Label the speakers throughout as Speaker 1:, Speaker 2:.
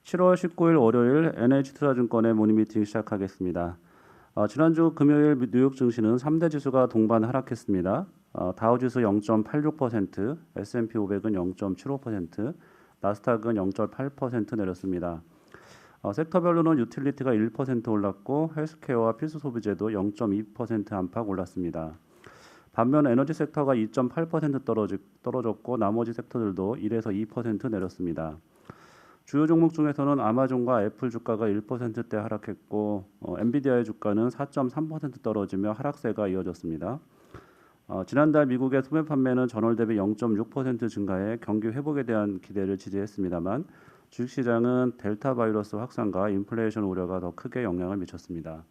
Speaker 1: 7월 19일 월요일 NH투자증권의 모닝미팅 시작하겠습니다. 지난주 금요일 뉴욕 증시는 3대 지수가 동반 하락했습니다. 다우지수 0.86%, S&P 500은 0.75%, 나스닥은 0.8% 내렸습니다. 섹터별로는 유틸리티가 1% 올랐고 헬스케어와 필수 소비재도 0.2% 안팎 올랐습니다. 반면 에너지 섹터가 2.8% 떨어졌고 나머지 섹터들도 1에서 2% 내렸습니다. 주요 종목 중에서는 아마존과 애플 주가가 1%대 하락했고 엔비디아의 주가는 4.3% 떨어지며 하락세가 이어졌습니다. 지난달 미국의 소매 판매는 전월 대비 0.6% 증가해 경기 회복에 대한 기대를 지지했습니다만 주식시장은 델타 바이러스 확산과 인플레이션 우려가 더 크게 영향을 미쳤습니다.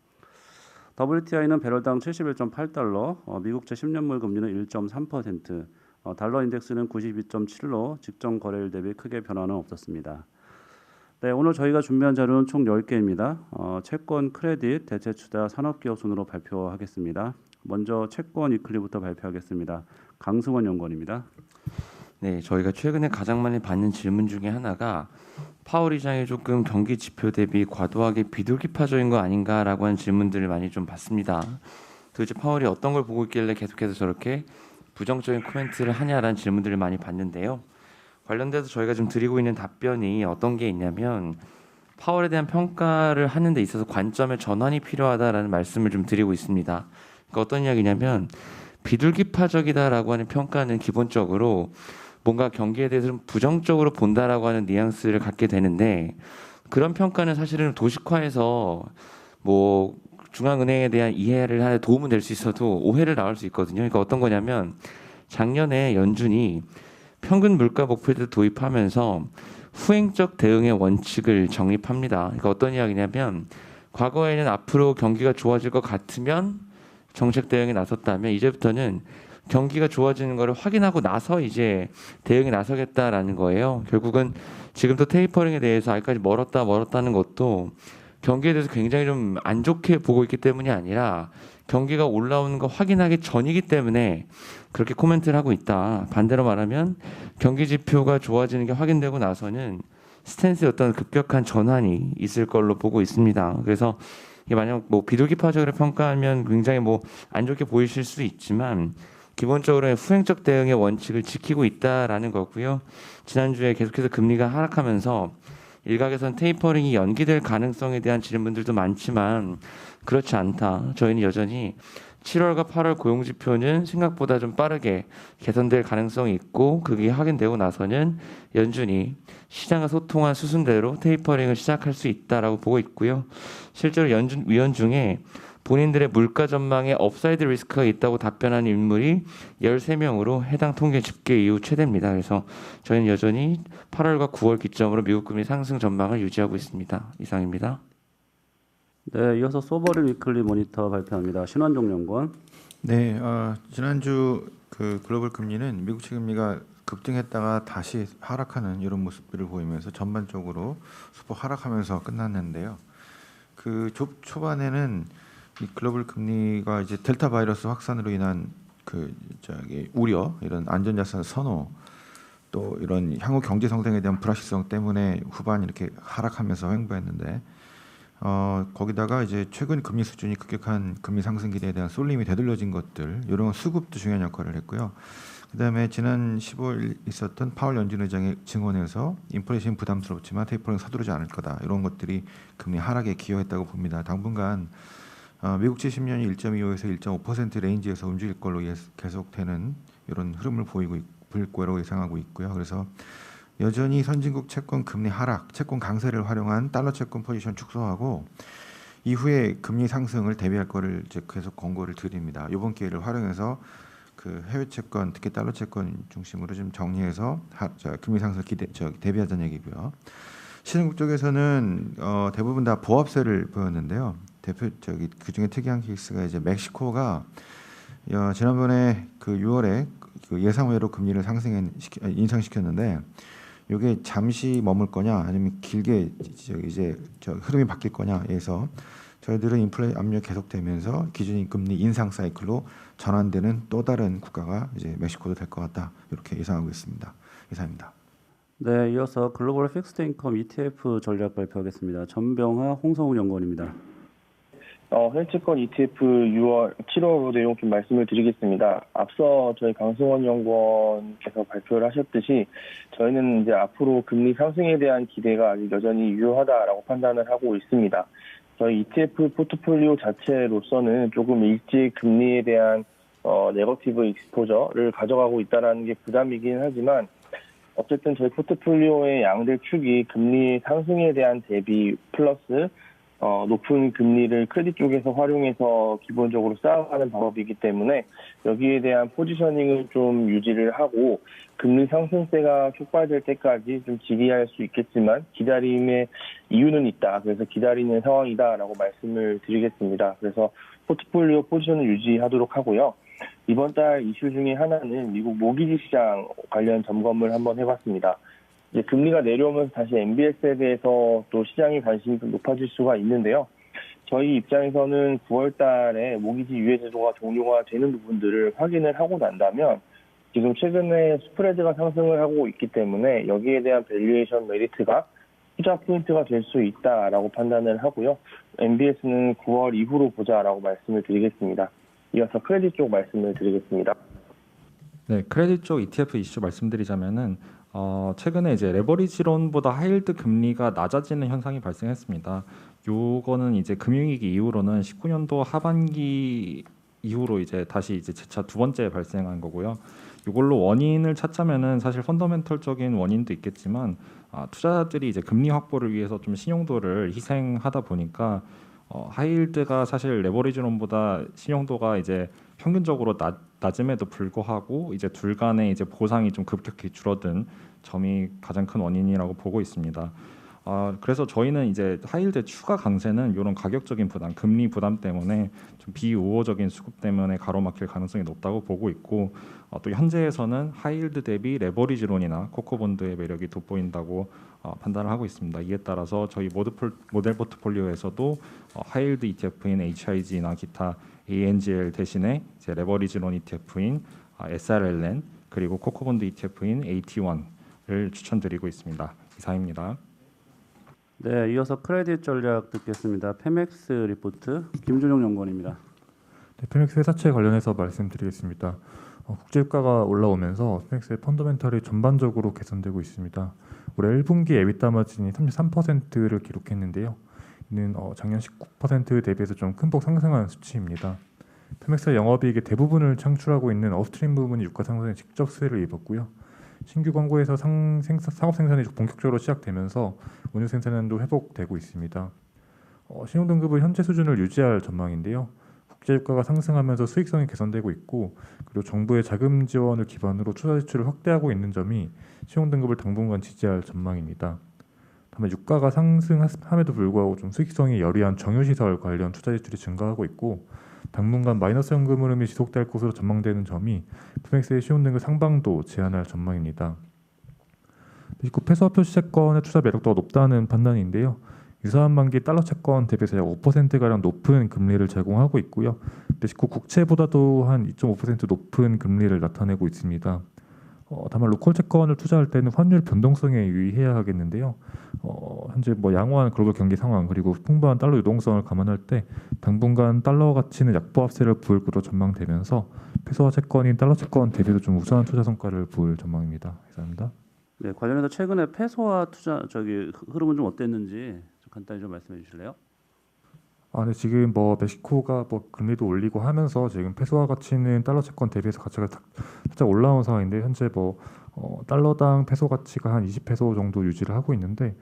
Speaker 1: WTI는 배럴당 71.8달러, 미국채 10년물 금리는 1.3%, 달러 인덱스는 92.7로 직전 거래일 대비 크게 변화는 없었습니다. 네, 오늘 저희가 준비한 자료는 총 10개입니다. 채권, 크레딧, 대체투자, 산업기업 순으로 발표하겠습니다. 먼저 채권 위클리부터 발표하겠습니다. 강승원 연구원입니다.
Speaker 2: 네, 저희가 최근에 가장 많이 받는 질문 중에 하나가 파월 의장이 조금 경기 지표 대비 과도하게 비둘기파적인 거 아닌가라고 하는 질문들을 많이 좀 받습니다. 도대체 파월이 어떤 걸 보고 있길래 계속해서 저렇게 부정적인 코멘트를 하냐라는 질문들을 많이 받는데요. 관련돼서 저희가 좀 드리고 있는 답변이 어떤 게 있냐면 파월에 대한 평가를 하는 데 있어서 관점의 전환이 필요하다라는 말씀을 좀 드리고 있습니다. 그러니까 어떤 이야기냐면 비둘기파적이다라고 하는 평가는 기본적으로 뭔가 경기에 대해서 좀 부정적으로 본다라고 하는 뉘앙스를 갖게 되는데 그런 평가는 사실은 도식화해서 뭐 중앙은행에 대한 이해를 하는 도움은 될 수 있어도 오해를 낳을 수 있거든요. 그러니까 어떤 거냐면 작년에 연준이 평균 물가 목표를 도입하면서 후행적 대응의 원칙을 정립합니다. 그러니까 어떤 이야기냐면 과거에는 앞으로 경기가 좋아질 것 같으면 정책 대응에 나섰다면 이제부터는 경기가 좋아지는 것을 확인하고 나서 이제 대응에 나서겠다라는 거예요. 결국은 지금도 테이퍼링에 대해서 아직까지 멀었다는 것도 경기에 대해서 굉장히 좀 안 좋게 보고 있기 때문이 아니라 경기가 올라오는 거 확인하기 전이기 때문에 그렇게 코멘트를 하고 있다. 반대로 말하면 경기 지표가 좋아지는 게 확인되고 나서는 스탠스의 어떤 급격한 전환이 있을 걸로 보고 있습니다. 그래서 이게 만약 뭐 비둘기파적으로 평가하면 굉장히 뭐 안 좋게 보이실 수 있지만 기본적으로 후행적 대응의 원칙을 지키고 있다라는 거고요. 지난주에 계속해서 금리가 하락하면서 일각에선 테이퍼링이 연기될 가능성에 대한 질문들도 많지만 그렇지 않다. 저희는 여전히 7월과 8월 고용지표는 생각보다 좀 빠르게 개선될 가능성이 있고 그게 확인되고 나서는 연준이 시장과 소통한 수순대로 테이퍼링을 시작할 수 있다라고 보고 있고요. 실제로 연준 위원 중에 본인들의 물가 전망에 업사이드 리스크가 있다고 답변한 인물이 13명으로 해당 통계 집계 이후 최대입니다. 그래서 저희는 여전히 8월과 9월 기점으로 미국 금리 상승 전망을 유지하고 있습니다. 이상입니다.
Speaker 1: 네, 이어서 소버린 위클리 모니터 발표합니다. 신원종 연구원.
Speaker 3: 네, 지난주 그 글로벌 금리는 미국채 금리가 급등했다가 다시 하락하는 이런 모습들을 보이면서 전반적으로 소폭 하락하면서 끝났는데요. 그 초반에는 이 글로벌 금리가 이제 델타 바이러스 확산으로 인한 우려, 이런 안전자산 선호, 또 이런 향후 경제 성장에 대한 불확실성 때문에 후반 이렇게 하락하면서 횡보했는데 거기다가 이제 최근 금리 수준이 급격한 금리 상승 기대에 대한 쏠림이 되돌려진 것들, 이런 수급도 중요한 역할을 했고요. 그다음에 지난 15일 있었던 파월 연준 의장의 증언에서 인플레이션 부담스럽지만 테이퍼링 서두르지 않을 거다, 이런 것들이 금리 하락에 기여했다고 봅니다. 당분간 미국채 10년이 1.25에서 1.5% 레인지에서 움직일 걸로 계속되는 이런 흐름을 보일 거라고 예상하고 있고요. 그래서 여전히 선진국 채권 금리 하락, 채권 강세를 활용한 달러 채권 포지션 축소하고 이후에 금리 상승을 대비할 거를 이제 계속 권고를 드립니다. 이번 기회를 활용해서 그 해외 채권, 특히 달러 채권 중심으로 좀 정리해서 금리 상승을 대비하자는 얘기고요. 신흥국 쪽에서는 대부분 다 보합세를 보였는데요. 그중에 특이한 케이스가 이제 멕시코가 지난번에 그 6월에 그 예상외로 금리를 인상시켰는데 이게 잠시 머물 거냐 아니면 길게 이제 흐름이 바뀔 거냐에서 저희들은 인플레 압력이 계속되면서 기준인 금리 인상 사이클로 전환되는 또 다른 국가가 이제 멕시코도 될 것 같다, 이렇게 예상하고 있습니다. 이상입니다.
Speaker 1: 네, 이어서 글로벌 픽스드 인컴 ETF 전략 발표하겠습니다. 전병하 홍성훈 연구원입니다.
Speaker 4: 헬츠권 ETF 7월 내용 좀 말씀을 드리겠습니다. 앞서 저희 강승원 연구원께서 발표를 하셨듯이 저희는 이제 앞으로 금리 상승에 대한 기대가 아직 여전히 유효하다라고 판단을 하고 있습니다. 저희 ETF 포트폴리오 자체로서는 조금 일찍 금리에 대한 네거티브 익스포저를 가져가고 있다는 게 부담이긴 하지만 어쨌든 저희 포트폴리오의 양대 축이 금리 상승에 대한 대비 플러스 높은 금리를 크레딧 쪽에서 활용해서 기본적으로 쌓아가는 방법이기 때문에 여기에 대한 포지셔닝을 좀 유지를 하고 금리 상승세가 촉발될 때까지 좀 지기할 수 있겠지만 기다림의 이유는 있다. 그래서 기다리는 상황이다라고 말씀을 드리겠습니다. 그래서 포트폴리오 포지션을 유지하도록 하고요. 이번 달 이슈 중에 하나는 미국 모기지 시장 관련 점검을 한번 해봤습니다. 이제 금리가 내려오면서 다시 MBS에 대해서 또 시장의 관심이 좀 높아질 수가 있는데요. 저희 입장에서는 9월 달에 모기지 유예 제도가 종료가 되는 부분들을 확인을 하고 난다면 지금 최근에 스프레드가 상승을 하고 있기 때문에 여기에 대한 밸류에이션 메리트가 투자 포인트가 될 수 있다라고 판단을 하고요. MBS는 9월 이후로 보자라고 말씀을 드리겠습니다. 이어서 크레딧 쪽 말씀을 드리겠습니다.
Speaker 5: 네, 크레딧 쪽 ETF 이슈 말씀드리자면은 최근에 이제 레버리지론보다 하이힐드 금리가 낮아지는 현상이 발생했습니다. 요거는 이제 금융위기 이후로는 19년도 하반기 이후로 이제 다시 이제 재차 두 번째 발생한 거고요. 이걸로 원인을 찾자면은 사실 펀더멘털적인 원인도 있겠지만 투자자들이 이제 금리 확보를 위해서 좀 신용도를 희생하다 보니까 하이힐드가 사실 레버리지론보다 신용도가 이제 평균적으로 낮음에도 불구하고 이제 둘 간의 이제 보상이 좀 급격히 줄어든 점이 가장 큰 원인이라고 보고 있습니다. 그래서 저희는 이제 하이힐드 추가 강세는 이런 가격적인 부담, 금리 부담 때문에 좀 비우호적인 수급 때문에 가로막힐 가능성이 높다고 보고 있고 또 현재에서는 하이힐드 대비 레버리지론이나 코코본드의 매력이 돋보인다고 판단을 하고 있습니다. 이에 따라서 저희 모델 포트폴리오에서도 하이힐드 ETF인 HIG나 기타 ANGL 대신에 이제 레버리지론 ETF인 SRLN 그리고 코코본드 ETF인 AT1을 추천드리고 있습니다. 이상입니다.
Speaker 1: 네, 이어서 크레딧 전략 듣겠습니다. 페맥스 리포트 김준용 연구원입니다.
Speaker 6: 네, 페맥스 회사채 관련해서 말씀드리겠습니다. 국제유가가 올라오면서 페맥스의 펀더멘털이 전반적으로 개선되고 있습니다. 올해 1분기 에비타 마진이 33%를 기록했는데요. 이는 작년 19% 대비해서 좀 큰 폭 상승한 수치입니다. 페맥스의 영업이익의 대부분을 창출하고 있는 업스트림 부분이 유가 상승에 직접 수혜를 입었고요. 신규 광고에서 상업 생산이 본격적으로 시작되면서 원유 생산량도 회복되고 있습니다. 신용등급은 현재 수준을 유지할 전망인데요. 국제유가가 상승하면서 수익성이 개선되고 있고 그리고 정부의 자금 지원을 기반으로 투자 지출을 확대하고 있는 점이 신용등급을 당분간 지지할 전망입니다. 다만 유가가 상승함에도 불구하고 좀 수익성이 여리한 정유시설 관련 투자 지출이 증가하고 있고 당분간 마이너스 현금 흐름이 지속될 것으로 전망되는 점이 페맥스의 신용등급 상방도 제한할 전망입니다. 미국 패스와표 시채권의 투자 매력도가 높다는 판단인데요. 유사한 만기 달러 채권 대비해서 약 5%가량 높은 금리를 제공하고 있고요. 멕시코 국채보다도 한 2.5% 높은 금리를 나타내고 있습니다. 다만 로컬 채권을 투자할 때는 환율 변동성에 유의해야 하겠는데요. 현재 양호한 글로벌 경기 상황 그리고 풍부한 달러 유동성을 감안할 때 당분간 달러 가치는 약보합세를 보일 것으로 전망되면서 페소화 채권인 달러 채권 대비해서 좀 우수한 투자 성과를 보일 전망입니다. 감사합니다.
Speaker 1: 네, 관련해서 최근에 페소화 투자 흐름은 좀 어땠는지 좀 간단히 좀 말씀해 주실래요?
Speaker 6: 네, 지금 멕시코가 금리도 올리고 하면서 지금 페소화 가치는 달러 채권 대비해서 가치가 살짝 올라온 상황인데 현재 달러당 페소 가치가 한 20페소 정도 유지를 하고 있는데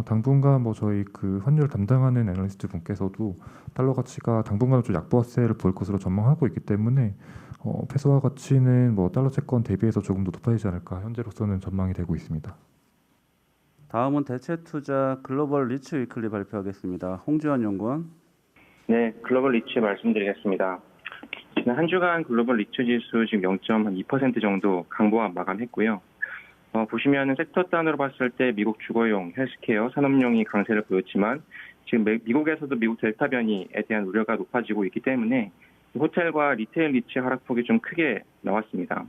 Speaker 6: 당분간 저희 그 환율 담당하는 애널리스트 분께서도 달러 가치가 당분간 좀 약보합세를 보일 것으로 전망하고 있기 때문에 페소화 가치는 달러 채권 대비해서 조금 더 높아지지 않을까 현재로서는 전망이 되고 있습니다.
Speaker 1: 다음은 대체투자 글로벌 리츠 위클리 발표하겠습니다. 홍지원 연구원.
Speaker 7: 네, 글로벌 리츠 말씀드리겠습니다. 지난 한 주간 글로벌 리츠 지수 지금 0.2% 정도 강보합 마감했고요. 보시면은 섹터 단으로 봤을 때 미국 주거용, 헬스케어, 산업용이 강세를 보였지만 지금 미국에서도 미국 델타 변이에 대한 우려가 높아지고 있기 때문에 호텔과 리테일 리츠 하락폭이 좀 크게 나왔습니다.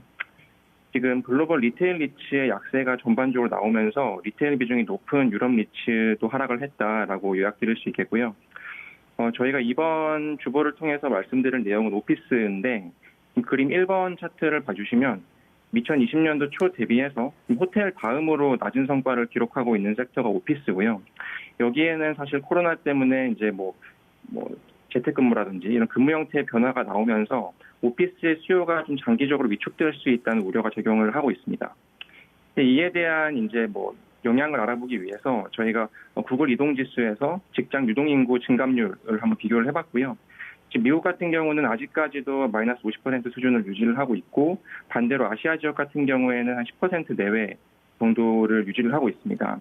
Speaker 7: 지금 글로벌 리테일 리츠의 약세가 전반적으로 나오면서 리테일 비중이 높은 유럽 리츠도 하락을 했다라고 요약드릴 수 있겠고요. 저희가 이번 주보를 통해서 말씀드릴 내용은 오피스인데 그림 1번 차트를 봐주시면 2020년도 초 대비해서 호텔 다음으로 낮은 성과를 기록하고 있는 섹터가 오피스고요. 여기에는 사실 코로나 때문에 이제 뭐 재택근무라든지 이런 근무 형태의 변화가 나오면서 오피스의 수요가 좀 장기적으로 위축될 수 있다는 우려가 적용을 하고 있습니다. 이에 대한 이제 영향을 알아보기 위해서 저희가 구글 이동지수에서 직장 유동인구 증감률을 한번 비교를 해봤고요. 지금 미국 같은 경우는 아직까지도 마이너스 50% 수준을 유지를 하고 있고 반대로 아시아 지역 같은 경우에는 한 10% 내외 정도를 유지를 하고 있습니다.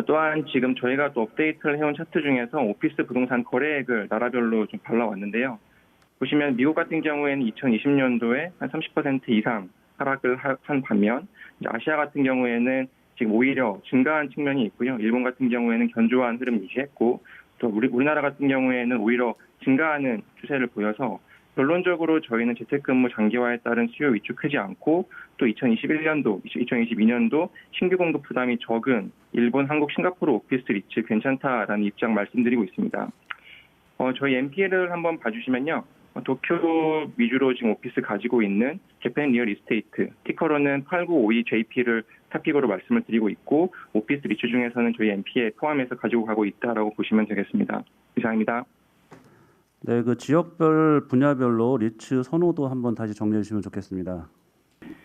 Speaker 7: 또한 지금 저희가 또 업데이트를 해온 차트 중에서 오피스 부동산 거래액을 나라별로 좀 발라왔는데요. 보시면 미국 같은 경우에는 2020년도에 한 30% 이상 하락을 한 반면 아시아 같은 경우에는 지금 오히려 증가한 측면이 있고요. 일본 같은 경우에는 견조한 흐름 유지했고 또 우리나라 같은 경우에는 오히려 증가하는 추세를 보여서 결론적으로 저희는 재택근무 장기화에 따른 수요 위축하지 않고 또 2021년도, 2022년도 신규 공급 부담이 적은 일본, 한국, 싱가포르 오피스 리츠 괜찮다라는 입장 말씀드리고 있습니다. 저희 NPL을 한번 봐주시면요. 도쿄 위주로 지금 오피스 가지고 있는 재팬 리얼 이스테이트, 티커로는 8952JP를 탑픽으로 말씀을 드리고 있고 오피스 리츠 중에서는 저희 NPL 포함해서 가지고 가고 있다라고 보시면 되겠습니다. 이상입니다.
Speaker 1: 네, 그 지역별 분야별로 리츠 선호도 한번 다시 정리해 주시면 좋겠습니다.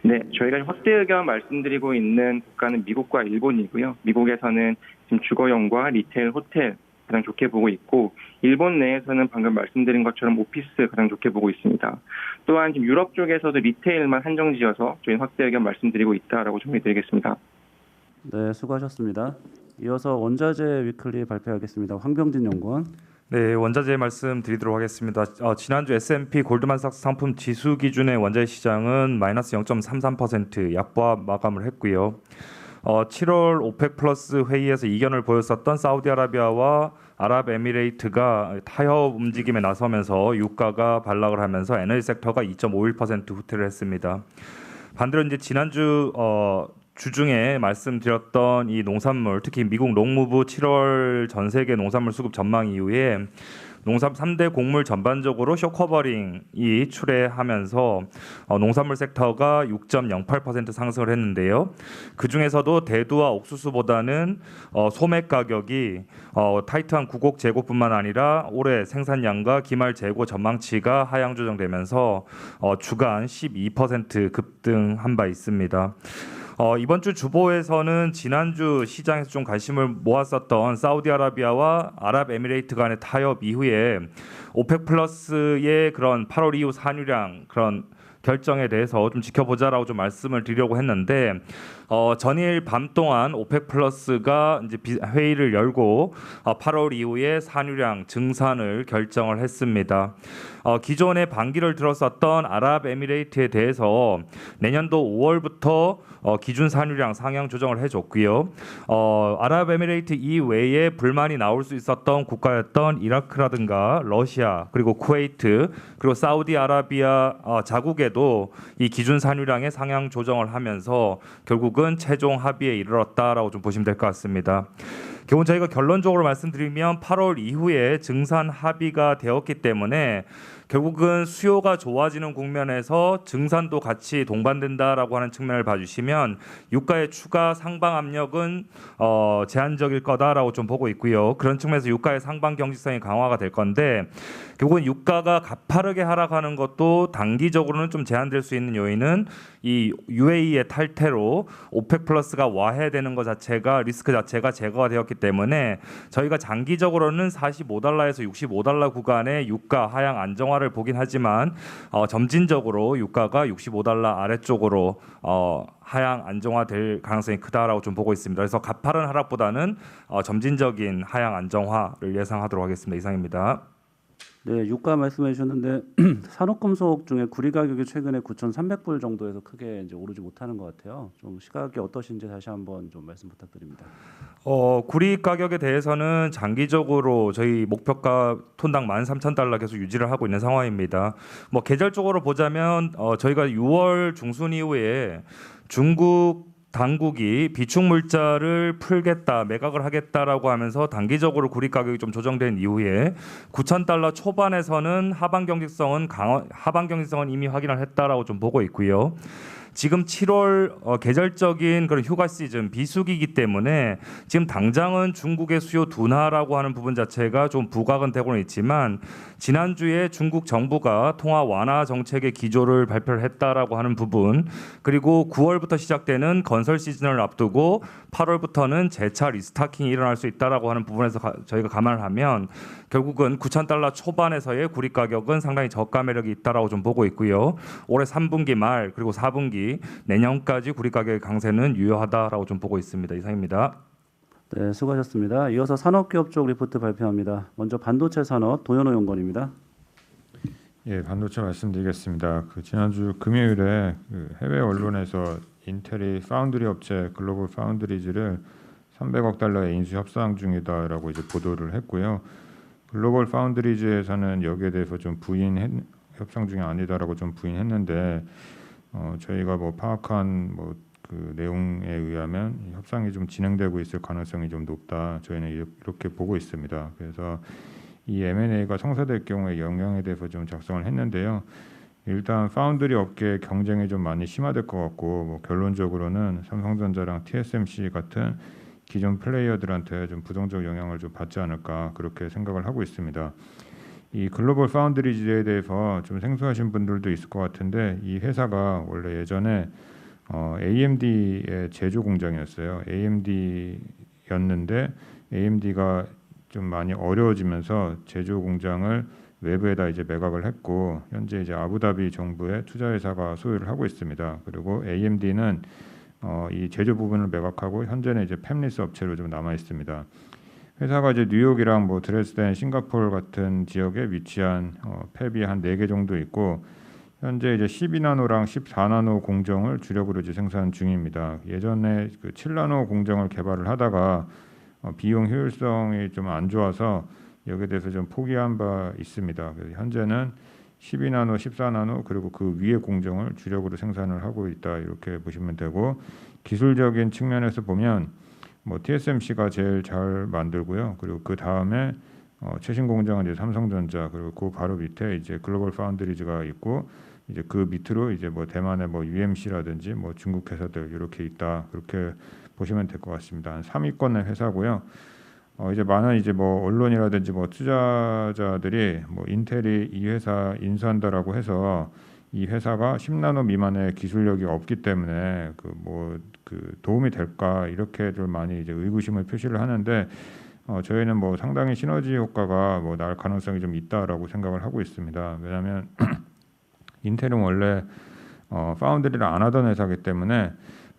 Speaker 7: 네, 저희가 확대 의견 말씀드리고 있는 국가는 미국과 일본이고요. 미국에서는 지금 주거용과 리테일, 호텔 가장 좋게 보고 있고 일본 내에서는 방금 말씀드린 것처럼 오피스 가장 좋게 보고 있습니다. 또한 지금 유럽 쪽에서도 리테일만 한정지어서 저희 확대 의견 말씀드리고 있다라고 정리드리겠습니다.
Speaker 1: 네, 수고하셨습니다. 이어서 원자재 위클리 발표하겠습니다. 황병진 연구원.
Speaker 8: 네, 원자재 말씀드리도록 하겠습니다. 지난주 S&P 골드만삭스 상품 지수 기준의 원자재 시장은 마이너스 0.33% 약보합 마감을 했고요. 7월 오펙 플러스 회의에서 이견을 보였었던 사우디아라비아와 아랍에미레이트가 타협 움직임에 나서면서 유가가 반락을 하면서 에너지 섹터가 2.51% 후퇴를 했습니다. 반대로 이제 지난주 주중에 말씀드렸던 이 농산물, 특히 미국 농무부 7월 전 세계 농산물 수급 전망 이후에 농산 3대 곡물 전반적으로 쇼커버링이 출해하면서 농산물 섹터가 6.08% 상승을 했는데요. 그 중에서도 대두와 옥수수보다는 소매 가격이 타이트한 구곡 재고뿐만 아니라 올해 생산량과 기말 재고 전망치가 하향 조정되면서 주간 12% 급등한 바 있습니다. 이번 주 주보에서는 지난주 시장에서 좀 관심을 모았었던 사우디아라비아와 아랍에미레이트 간의 타협 이후에 오펙 플러스의 그런 8월 이후 산유량 그런 결정에 대해서 좀 지켜보자라고 좀 말씀을 드리려고 했는데 전일 밤 동안 오펙 플러스가 이제 회의를 열고 8월 이후에 산유량 증산을 결정을 했습니다. 기존에 반기를 들었었던 아랍에미레이트에 대해서 내년도 5월부터 기준 산유량 상향 조정을 해줬고요. 아랍에미레이트 이외에 불만이 나올 수 있었던 국가였던 이라크라든가 러시아 그리고 쿠웨이트 그리고 사우디아라비아 자국에도 이 기준 산유량의 상향 조정을 하면서 결국은 최종 합의에 이르렀다라고 좀 보시면 될 것 같습니다. 결국 저희가 결론적으로 말씀드리면 8월 이후에 증산 합의가 되었기 때문에 결국은 수요가 좋아지는 국면에서 증산도 같이 동반된다라고 하는 측면을 봐주시면 유가의 추가 상방 압력은 제한적일 거다라고 좀 보고 있고요. 그런 측면에서 유가의 상방 경직성이 강화가 될 건데 결국은 유가가 가파르게 하락하는 것도 단기적으로는 좀 제한될 수 있는 요인은 이 UAE의 탈퇴로 오펙 플러스가 와해되는 것 자체가 리스크 자체가 제거가 되었기 때문에 저희가 장기적으로는 45달러에서 65달러 구간의 유가 하향 안정화를 보긴 하지만 점진적으로 유가가 65달러 아래쪽으로 하향 안정화될 가능성이 크다라고 좀 보고 있습니다. 그래서 가파른 하락보다는 점진적인 하향 안정화를 예상하도록 하겠습니다. 이상입니다.
Speaker 1: 네, 유가 말씀해 주셨는데 산업금속 중에 구리 가격이 최근에 9,300불 정도에서 크게 이제 오르지 못하는 것 같아요. 좀 시각이 어떠신지 다시 한번 좀 말씀 부탁드립니다.
Speaker 8: 구리 가격에 대해서는 장기적으로 저희 목표가 톤당 13,000달러 계속 유지를 하고 있는 상황입니다. 뭐 계절적으로 보자면 저희가 6월 중순 이후에 중국 당국이 비축 물자를 풀겠다, 매각을 하겠다라고 하면서 단기적으로 구리 가격이 좀 조정된 이후에 9,000달러 초반에서는 하방 경직성은 이미 확인을 했다라고 좀 보고 있고요. 지금 7월 계절적인 그런 휴가 시즌 비수기이기 때문에 지금 당장은 중국의 수요 둔화라고 하는 부분 자체가 좀 부각은 되고는 있지만 지난주에 중국 정부가 통화 완화 정책의 기조를 발표를 했다라고 하는 부분, 그리고 9월부터 시작되는 건설 시즌을 앞두고 8월부터는 재차 리스타킹이 일어날 수 있다라고 하는 부분에서 저희가 감안을 하면 결국은 9,000달러 초반에서의 구리 가격은 상당히 저가 매력이 있다라고 좀 보고 있고요. 올해 3분기 말 그리고 4분기 내년까지 구리 가격의 강세는 유효하다라고 좀 보고 있습니다. 이상입니다.
Speaker 1: 네, 수고하셨습니다. 이어서 산업기업 쪽 리포트 발표합니다. 먼저 반도체 산업 도현호 연구원입니다.
Speaker 3: 예, 반도체 말씀드리겠습니다. 지난주 금요일에 해외 언론에서 인텔이 파운드리 업체 글로벌 파운드리즈를 300억 달러의 인수 협상 중이다라고 이제 보도를 했고요. 글로벌 파운드리즈에서는 여기에 대해서 좀 협상 중이 아니다라고 좀 부인했는데 저희가 뭐 파악한 그 내용에 의하면 협상이 좀 진행되고 있을 가능성이 좀 높다. 저희는 이렇게 보고 있습니다. 그래서 이 M&A가 성사될 경우에 영향에 대해서 좀 작성을 했는데요. 일단 파운드리 업계 경쟁이 좀 많이 심화될 것 같고 결론적으로는 삼성전자랑 TSMC 같은 기존 플레이어들한테 좀 부정적 영향을 좀 받지 않을까 그렇게 생각을 하고 있습니다. 이 글로벌 파운드리즈에 대해서 좀 생소하신 분들도 있을 것 같은데 이 회사가 원래 예전에 AMD의 제조 공장이었어요. AMD였는데 AMD가 좀 많이 어려워지면서 제조 공장을 외부에다 이제 매각을 했고 현재 이제 아부다비 정부의 투자 회사가 소유를 하고 있습니다. 그리고 AMD는 이 제조 부분을 매각하고 현재는 이제 팹리스 업체로 좀 남아 있습니다. 회사가 이제 뉴욕이랑 드레스덴, 싱가포르 같은 지역에 위치한 팹이 한 4개 정도 있고 현재 이제 12나노랑 14나노 공정을 주력으로 이제 생산 중입니다. 예전에 그 7나노 공정을 개발을 하다가 비용 효율성이 좀 안 좋아서 여기에 대해서 좀 포기한 바 있습니다. 그래서 현재는 12나노, 14나노 그리고 그 위의 공정을 주력으로 생산을 하고 있다 이렇게 보시면 되고 기술적인 측면에서 보면 TSMC가 제일 잘 만들고요. 그리고 그 다음에 최신 공정은 이제 삼성전자 그리고 그 바로 밑에 이제 글로벌 파운드리즈가 있고 이제 그 밑으로 이제 대만의 UMC라든지 중국 회사들 이렇게 있다 그렇게 보시면 될 것 같습니다. 한 3위권의 회사고요. 이제 많은 이제 언론이라든지 투자자들이 인텔이 이 회사 인수한다라고 해서 이 회사가 10나노 미만의 기술력이 없기 때문에 그 도움이 될까 이렇게들 많이 이제 의구심을 표시를 하는데 저희는 상당히 시너지 효과가 날 가능성이 좀 있다라고 생각을 하고 있습니다. 왜냐하면 인텔은 원래 파운드리를 안 하던 회사이기 때문에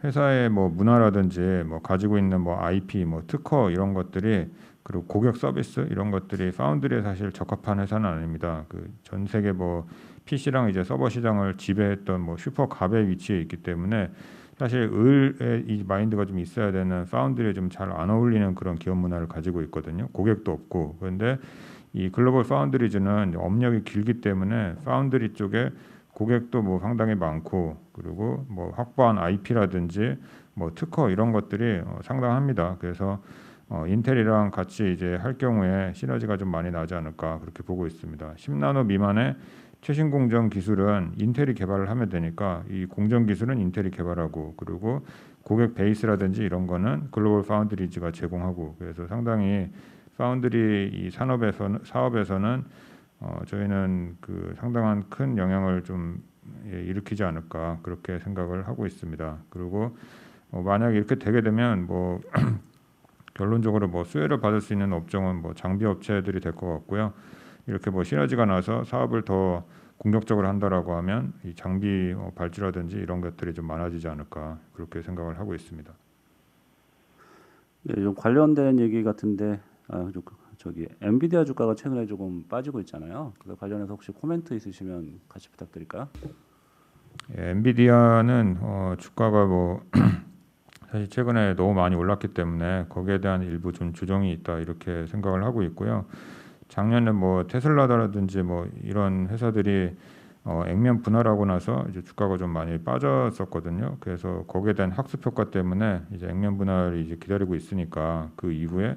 Speaker 3: 회사의 문화라든지 가지고 있는 IP, 특허 이런 것들이 그리고 고객 서비스 이런 것들이 파운드리에 사실 적합한 회사는 아닙니다. 전 세계 PC랑 이제 서버 시장을 지배했던 슈퍼 갑의 위치에 있기 때문에 사실 을의 이 마인드가 좀 있어야 되는 파운드리에 좀 잘 안 어울리는 그런 기업 문화를 가지고 있거든요. 고객도 없고. 그런데 이 글로벌 파운드리즈는 업력이 길기 때문에 파운드리 쪽에 고객도 상당히 많고 그리고 확보한 IP라든지 특허 이런 것들이 상당합니다. 그래서 인텔이랑 같이 이제 할 경우에 시너지가 좀 많이 나지 않을까 그렇게 보고 있습니다. 10나노 미만의 최신 공정 기술은 인텔이 개발을 하면 되니까 이 공정 기술은 인텔이 개발하고 그리고 고객 베이스라든지 이런 거는 글로벌 파운드리즈가 제공하고 그래서 상당히 파운드리 이 사업에서는 저희는 상당한 큰 영향을 좀 일으키지 않을까 그렇게 생각을 하고 있습니다. 그리고 만약에 이렇게 되게 되면 결론적으로 수혜를 받을 수 있는 업종은 장비 업체들이 될 것 같고요. 이렇게 시너지가 나서 사업을 더 공격적으로 한다라고 하면 이 장비 발주라든지 이런 것들이 좀 많아지지 않을까 그렇게 생각을 하고 있습니다.
Speaker 1: 네, 좀 관련된 얘기 같은데 저기 엔비디아 주가가 최근에 조금 빠지고 있잖아요. 그 관련해서 혹시 코멘트 있으시면 같이 부탁드릴까요?
Speaker 9: 예, 엔비디아는 주가가 뭐 사실 최근에 너무 많이 올랐기 때문에 거기에 대한 일부 좀 조정이 있다 이렇게 생각을 하고 있고요. 작년에 뭐 테슬라라든지 뭐 이런 회사들이 액면 분할하고 나서 이제 주가가 좀 많이 빠졌었거든요. 그래서 거기에 대한 학습 효과 때문에 이제 액면 분할이 이제 기다리고 있으니까 그 이후에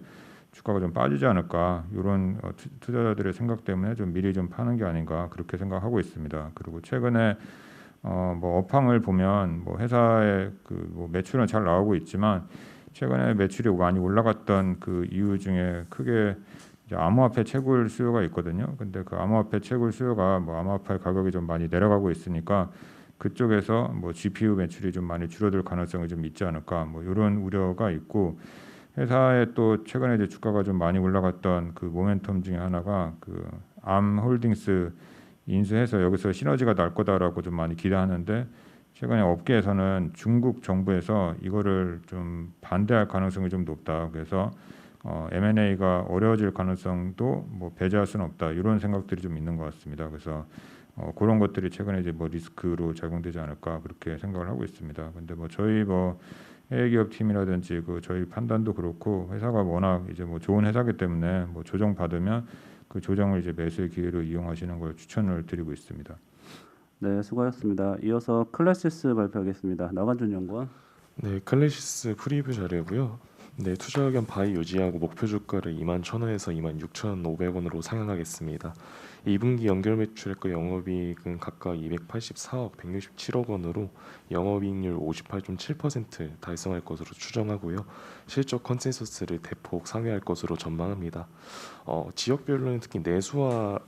Speaker 9: 주가가 좀 빠지지 않을까 이런 투자자들의 생각 때문에 좀 미리 좀 파는 게 아닌가 그렇게 생각하고 있습니다. 그리고 최근에 뭐 업황을 보면 뭐 회사의 그 뭐 매출은 잘 나오고 있지만 최근에 매출이 많이 올라갔던 그 이유 중에 크게 이제 암호화폐 채굴 수요가 있거든요. 근데 그 암호화폐 채굴 수요가 뭐 암호화폐 가격이 좀 많이 내려가고 있으니까 그쪽에서 뭐 GPU 매출이 좀 많이 줄어들 가능성이 좀 있지 않을까 뭐 이런 우려가 있고 회사에 또 최근에 이제 주가가 좀 많이 올라갔던 그 모멘텀 중에 하나가 그 암홀딩스 인수해서 여기서 시너지가 날 거다라고 좀 많이 기대하는데 최근에 업계에서는 중국 정부에서 이거를 좀 반대할 가능성이 좀 높다. 그래서 M&A가 어려워질 가능성도 뭐 배제할 수는 없다. 이런 생각들이 좀 있는 것 같습니다. 그래서 그런 것들이 최근에 이제 뭐 리스크로 작용되지 않을까 그렇게 생각을 하고 있습니다. 근데 뭐 저희 뭐 해외기업 팀이라든지 그 저희 판단도 그렇고 회사가 워낙 이제 뭐 좋은 회사기 때문에 뭐 조정 받으면 그 조정을 이제 매수의 기회로 이용하시는 걸 추천을 드리고 있습니다.
Speaker 1: 네, 수고하셨습니다. 이어서 클래시스 발표하겠습니다. 나관준 연구원.
Speaker 10: 네, 클래시스 프리뷰 자료고요. 네, 투자 의견 바이 유지하고 목표 주가를 21,000원에서 26,500원으로 상향하겠습니다. 2분기 연결 매출액과 영업이익은 각각 284억 167억 원으로 영업이익률 58.7% 달성할 것으로 추정하고요. 실적 컨센서스를 대폭 상회할 것으로 전망합니다. 지역별로는 특히 내수와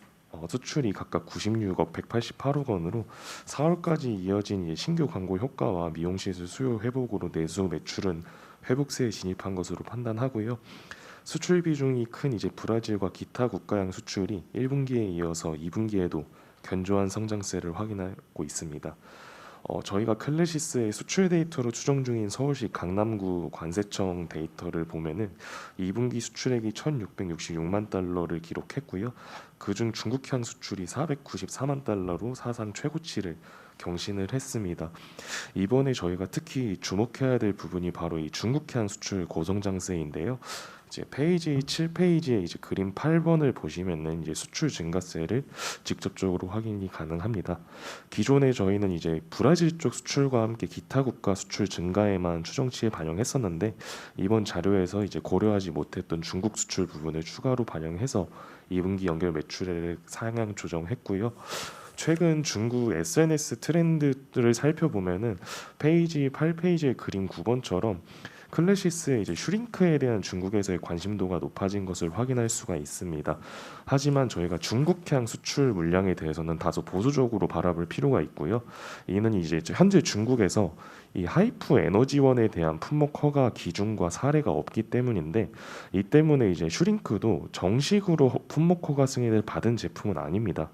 Speaker 10: 수출이 각각 96억 188억 원으로 4월까지 이어진 신규 광고 효과와 미용시술 수요 회복으로 내수 매출은 회복세에 진입한 것으로 판단하고요. 수출 비중이 큰 이제 브라질과 기타 국가양 수출이 1분기에 이어서 2분기에도 견조한 성장세를 확인하고 있습니다. 저희가 클래시스의 수출 데이터로 추정 중인 서울시 강남구 관세청 데이터를 보면은 2분기 수출액이 1,666만 달러를 기록했고요. 그중 중국향 수출이 494만 달러로 사상 최고치를 경신을 했습니다. 이번에 저희가 특히 주목해야 될 부분이 바로 이 중국향 수출 고성장세인데요. 이제 페이지 7페이지에 이제 그림 8번을 보시면은 이제 수출 증가세를 직접적으로 확인이 가능합니다. 기존에 저희는 이제 브라질 쪽 수출과 함께 기타 국가 수출 증가에만 추정치에 반영했었는데 이번 자료에서 이제 고려하지 못했던 중국 수출 부분을 추가로 반영해서 2분기 연결 매출액을 상향 조정했고요. 최근 중국 SNS 트렌드들을 살펴보면은 페이지 8페이지의 그림 9번처럼 클래시스의 이제 슈링크에 대한 중국에서의 관심도가 높아진 것을 확인할 수가 있습니다. 하지만 저희가 중국향 수출 물량에 대해서는 다소 보수적으로 바라볼 필요가 있고요. 이는 이제 현재 중국에서 이 하이프 에너지원에 대한 품목 허가 기준과 사례가 없기 때문인데 이 때문에 이제 슈링크도 정식으로 품목 허가 승인을 받은 제품은 아닙니다.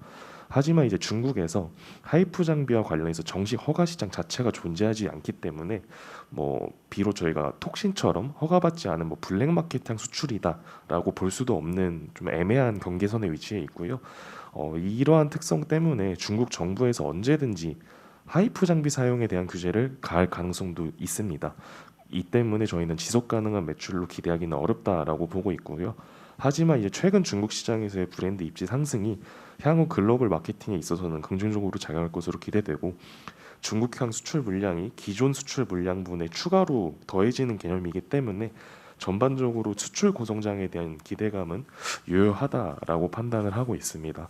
Speaker 10: 하지만 이제 중국에서 하이프 장비와 관련해서 정식 허가 시장 자체가 존재하지 않기 때문에 뭐 비록 저희가 톡신처럼 허가받지 않은 뭐 블랙마켓향 수출이다라고 볼 수도 없는 좀 애매한 경계선에 위치해 있고요. 이러한 특성 때문에 중국 정부에서 언제든지 하이프 장비 사용에 대한 규제를 가할 가능성도 있습니다. 이 때문에 저희는 지속 가능한 매출로 기대하기는 어렵다라고 보고 있고요. 하지만 이제 최근 중국 시장에서의 브랜드 입지 상승이 향후 글로벌 마케팅에 있어서는 긍정적으로 작용할 것으로 기대되고 중국향 수출 물량이 기존 수출 물량분에 추가로 더해지는 개념이기 때문에 전반적으로 수출 고성장에 대한 기대감은 유효하다라고 판단을 하고 있습니다.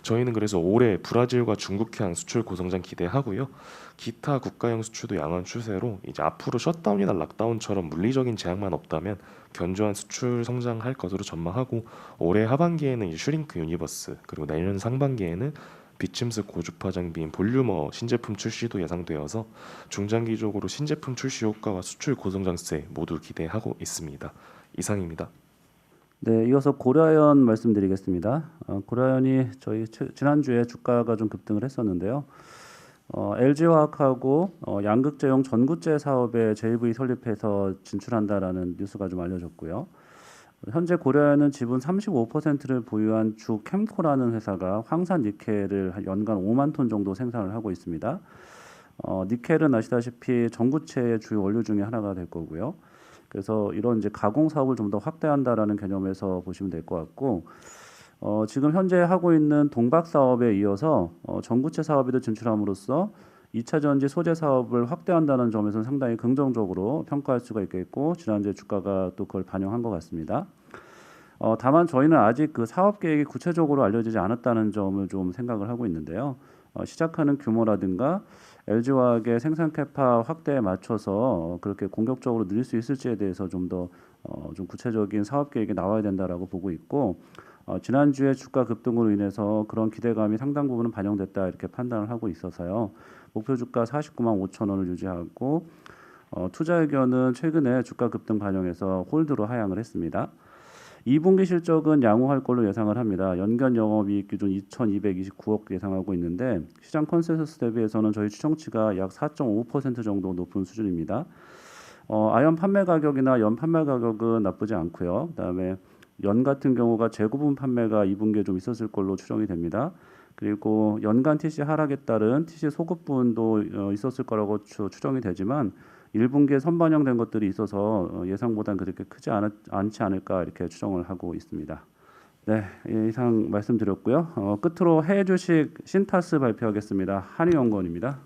Speaker 10: 저희는 그래서 올해 브라질과 중국향 수출 고성장 기대하고요. 기타 국가형 수출도 양호한 추세로 이제 앞으로 셧다운이나 락다운처럼 물리적인 제약만 없다면 견조한 수출 성장할 것으로 전망하고 올해 하반기에는 이제 슈링크 유니버스 그리고 내년 상반기에는 비침스 고주파 장비인 볼류머 신제품 출시도 예상되어서 중장기적으로 신제품 출시 효과와 수출 고성장세 모두 기대하고 있습니다. 이상입니다.
Speaker 1: 네, 이어서 고려아연 말씀드리겠습니다. 고려아연이 저희 지난주에 주가가 좀 급등을 했었는데요. LG화학하고 양극재용 전구재 사업에 JV 설립해서 진출한다라는 뉴스가 좀 알려졌고요. 현재 고려하는 지분 35%를 보유한 주 캠코라는 회사가 황산 니켈을 연간 5만 톤 정도 생산을 하고 있습니다. 니켈은 아시다시피 전구체의 주요 원료 중에 하나가 될 거고요. 그래서 이런 이제 가공 사업을 좀 더 확대한다라는 개념에서 보시면 될 것 같고, 지금 현재 하고 있는 동박 사업에 이어서 전구체 사업에도 진출함으로써 2차 전지 소재 사업을 확대한다는 점에서는 상당히 긍정적으로 평가할 수가 있겠고, 지난주에 주가가 또 그걸 반영한 것 같습니다. 다만 저희는 아직 그 사업 계획이 구체적으로 알려지지 않았다는 점을 좀 생각을 하고 있는데요. 시작하는 규모라든가 LG화학의 생산 캐파 확대에 맞춰서 그렇게 공격적으로 늘릴 수 있을지에 대해서 좀 더 좀 구체적인 사업 계획이 나와야 된다라고 보고 있고, 지난주에 주가 급등으로 인해서 그런 기대감이 상당 부분은 반영됐다 이렇게 판단을 하고 있어서요. 목표 주가 49만 5천 원을 유지하고, 투자 의견은 최근에 주가 급등 반영해서 홀드로 하향을 했습니다. 2분기 실적은 양호할 걸로 예상을 합니다. 연간 영업이익 기준 2,229억 예상하고 있는데, 시장 컨센서스 대비해서는 저희 추정치가 약 4.5% 정도 높은 수준입니다. 아연 판매 가격이나 연 판매 가격은 나쁘지 않고요. 그다음에 연 같은 경우가 재고분 판매가 2분기에 좀 있었을 걸로 추정이 됩니다. 그리고 연간 TC 하락에 따른 TC 소급분도 있었을 거라고 추정이 되지만 1분기에 선반영된 것들이 있어서 예상보다는 그렇게 크지 않지 않을까 이렇게 추정을 하고 있습니다. 네, 이상 말씀드렸고요. 끝으로 해외 주식 신타스 발표하겠습니다. 한희연구원입니다.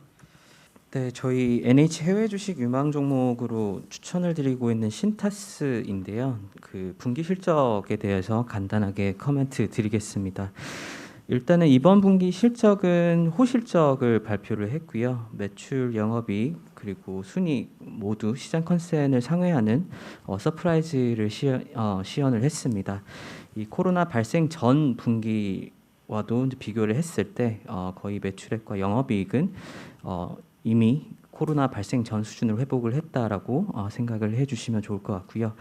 Speaker 11: 네, 저희 NH 해외 주식 유망 종목으로 추천을 드리고 있는 신타스인데요. 그 분기 실적에 대해서 간단하게 코멘트 드리겠습니다. 일단은 이번 분기 실적은 호실적을 발표를 했고요. 매출, 영업이익 그리고 순이익 모두 시장 컨센을 상회하는 서프라이즈를 시연을 했습니다. 이 코로나 발생 전 분기와도 비교를 했을 때 거의 매출액과 영업이익은 이미 코로나 발생 전 수준을 회복을 했다라고 생각을 해주시면 좋을 것 같고요.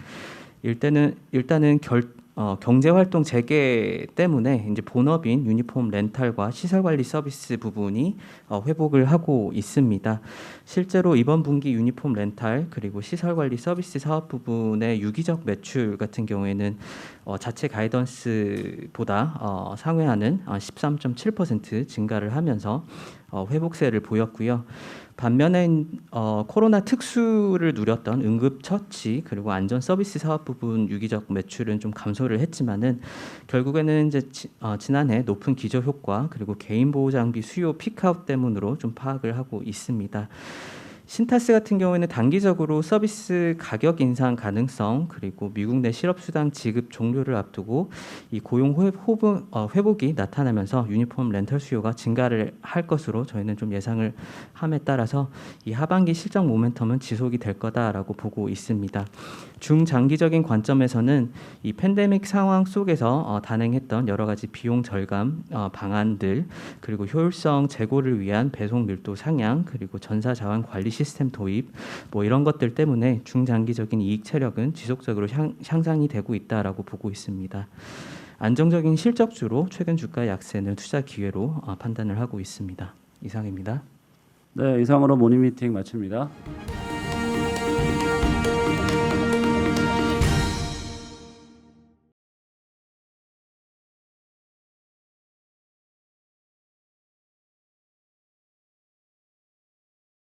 Speaker 11: 일단은 경제활동 재개 때문에 이제 본업인 유니폼 렌탈과 시설관리 서비스 부분이 회복을 하고 있습니다. 실제로 이번 분기 유니폼 렌탈 그리고 시설관리 서비스 사업 부분의 유기적 매출 같은 경우에는 자체 가이던스보다 상회하는 13.7% 증가를 하면서 회복세를 보였고요. 반면에 코로나 특수를 누렸던 응급처치 그리고 안전 서비스 사업 부분 유기적 매출은 좀 감소를 했지만은 결국에는 이제 지난해 높은 기저 효과 그리고 개인 보호 장비 수요 피크아웃 때문으로 좀 파악을 하고 있습니다. 신타스 같은 경우에는 단기적으로 서비스 가격 인상 가능성 그리고 미국 내 실업수당 지급 종료를 앞두고 이 고용 회복이 나타나면서 유니폼 렌털 수요가 증가를 할 것으로 저희는 좀 예상을 함에 따라서 이 하반기 실적 모멘텀은 지속이 될 거다라고 보고 있습니다. 중장기적인 관점에서는 이 팬데믹 상황 속에서 단행했던 여러 가지 비용 절감 방안들 그리고 효율성 제고를 위한 배송 밀도 상향 그리고 전사 자원 관리 시스템 도입 뭐 이런 것들 때문에 중장기적인 이익 체력은 지속적으로 향상이 되고 있다라고 보고 있습니다. 안정적인 실적주로 최근 주가 약세는 투자 기회로 판단을 하고 있습니다. 이상입니다.
Speaker 1: 네, 이상으로 모닝미팅 마칩니다.